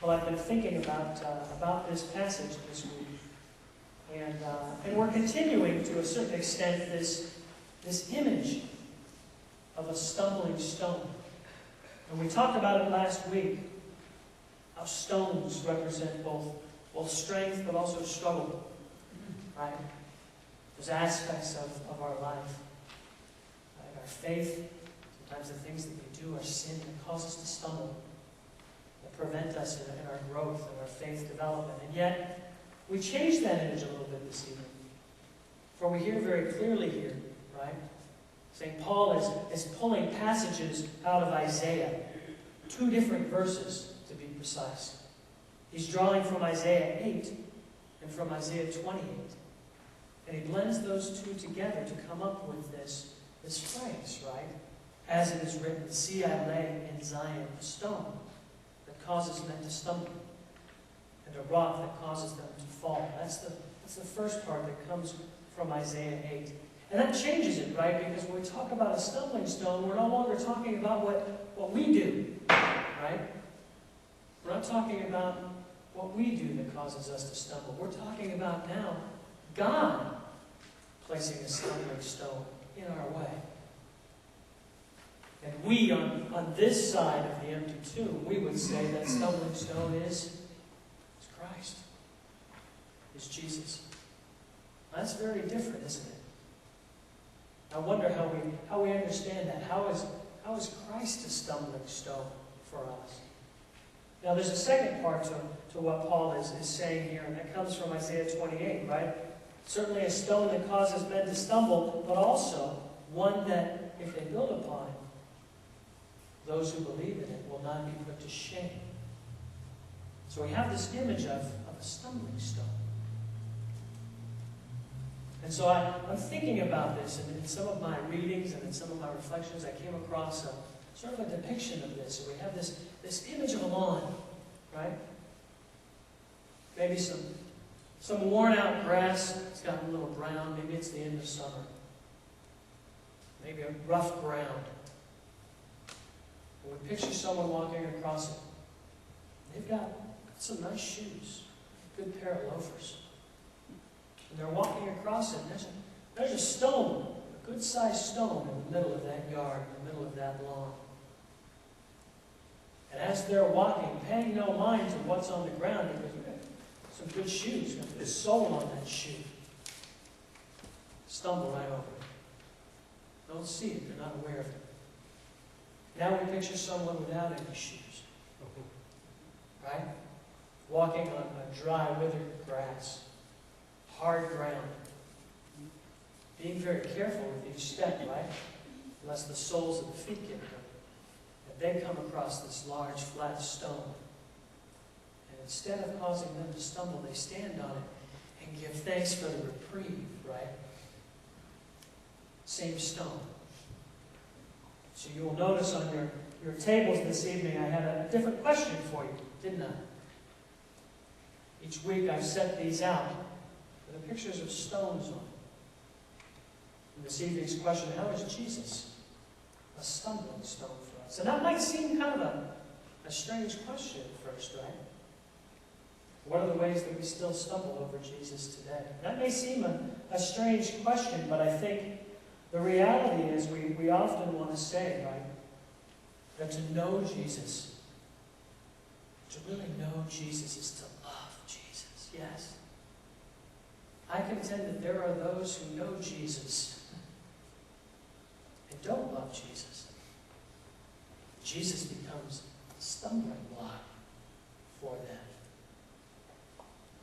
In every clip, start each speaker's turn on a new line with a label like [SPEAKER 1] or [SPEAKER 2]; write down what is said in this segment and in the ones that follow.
[SPEAKER 1] Well, I've been thinking about this passage this week, and we're continuing to a certain extent this image of a stumbling stone. And we talked about it last week, how stones represent both strength but also struggle, right? Those aspects of our life, right? Our faith, sometimes the things that we do are sin that cause us to stumble, that prevent us in our growth and our faith development. And yet, we change that image a little bit this evening. For we hear very clearly here, right? St. Paul is pulling passages out of Isaiah, 2 different verses to be precise. He's drawing from Isaiah 8 and from Isaiah 28. And he blends those two together to come up with this phrase, right? As it is written, "See, I lay in Zion a stone that causes men to stumble, and a rock that causes them to fall." That's the first part that comes from Isaiah 8. And that changes it, right? Because when we talk about a stumbling stone, we're no longer talking about what we do, right? We're not talking about what we do that causes us to stumble. We're talking about now God placing a stumbling stone in our way. And we, on this side of the empty tomb, we would say that stumbling stone is Christ, is Jesus. That's very different, isn't it? I wonder how we understand that. How is Christ a stumbling stone for us? Now, there's a second part to what Paul is saying here, and that comes from Isaiah 28, right? Certainly a stone that causes men to stumble, but also one that, if they build upon it, those who believe in it will not be put to shame. So we have this image of a stumbling stone. And so I'm thinking about this, and in some of my readings and in some of my reflections, I came across sort of a depiction of this. And we have this image of a lawn, right? Maybe some worn-out grass. It's gotten a little brown. Maybe it's the end of summer. Maybe a rough ground. And we picture someone walking across it. They've got some nice shoes, a good pair of loafers. And they're walking across it, and there's a stone, a good-sized stone in the middle of that yard, in the middle of that lawn. And as they're walking, paying no mind to what's on the ground, because you've got some good shoes, you've got the sole on that shoe. Stumble right over it. Don't see it, they're not aware of it. Now we picture someone without any shoes. Right? Walking on a dry, withered grass. Hard ground. Being very careful with each step, right? Lest the soles of the feet get hurt. And they come across this large, flat stone. And instead of causing them to stumble, they stand on it and give thanks for the reprieve, right? Same stone. So you will notice on your tables this evening, I had a different question for you, didn't I? Each week I've set these out with the pictures of stones on. And this evening's question, how is Jesus a stumbling stone for us? And that might seem kind of a strange question at first, right? What are the ways that we still stumble over Jesus today? That may seem a strange question, but I think the reality is we often want to say, right, that to know Jesus, to really know Jesus is to love Jesus. Yes. I contend that there are those who know Jesus and don't love Jesus. Jesus becomes a stumbling block for them.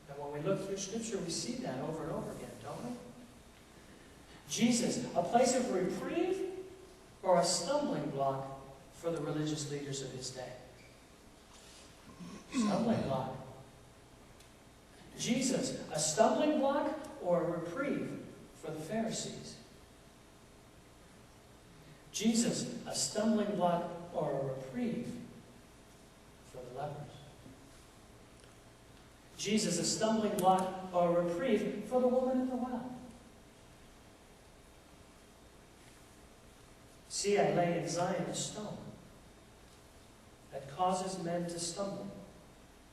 [SPEAKER 1] And when we look through Scripture, we see that over and over again, don't we? Jesus, a place of reprieve or a stumbling block for the religious leaders of his day? Stumbling block. Jesus, a stumbling block or a reprieve for the Pharisees? Jesus, a stumbling block or a reprieve for the lepers? Jesus, a stumbling block or a reprieve for the woman in the well? See, I lay in Zion a stone that causes men to stumble,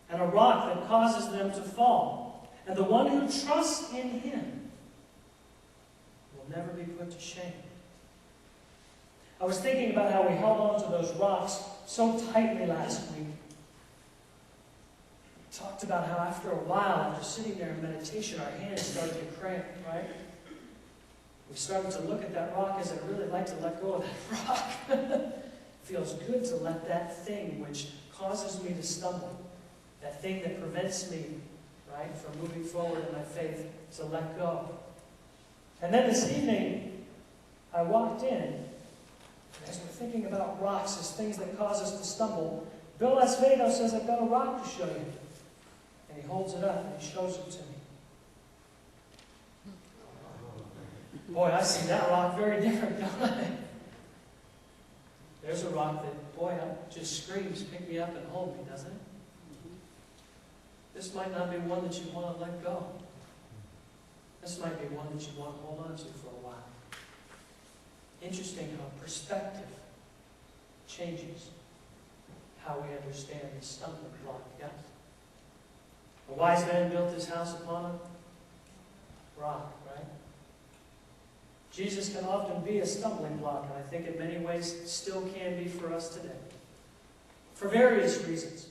[SPEAKER 1] and a rock that causes them to fall. And the one who trusts in him will never be put to shame. I was thinking about how we held on to those rocks so tightly last week. We talked about how after a while, after sitting there in meditation, our hands started to cramp, right? We started to look at that rock as I'd really like to let go of that rock. It feels good to let that thing which causes me to stumble, that thing that prevents me, right, from moving forward in my faith, to let go. And then this evening, I walked in. As we're thinking about rocks as things that cause us to stumble, Bill Esvedo says, I've got a rock to show you. And he holds it up and he shows it to me. Boy, I see that rock very different, don't I? There's a rock that, boy, just screams, pick me up and hold me, doesn't it? This might not be one that you want to let go. This might be one that you want to hold on to for a while. Interesting how perspective changes how we understand the stumbling block, yes? A wise man built his house upon a rock, right? Jesus can often be a stumbling block, and I think in many ways still can be for us today. For various reasons.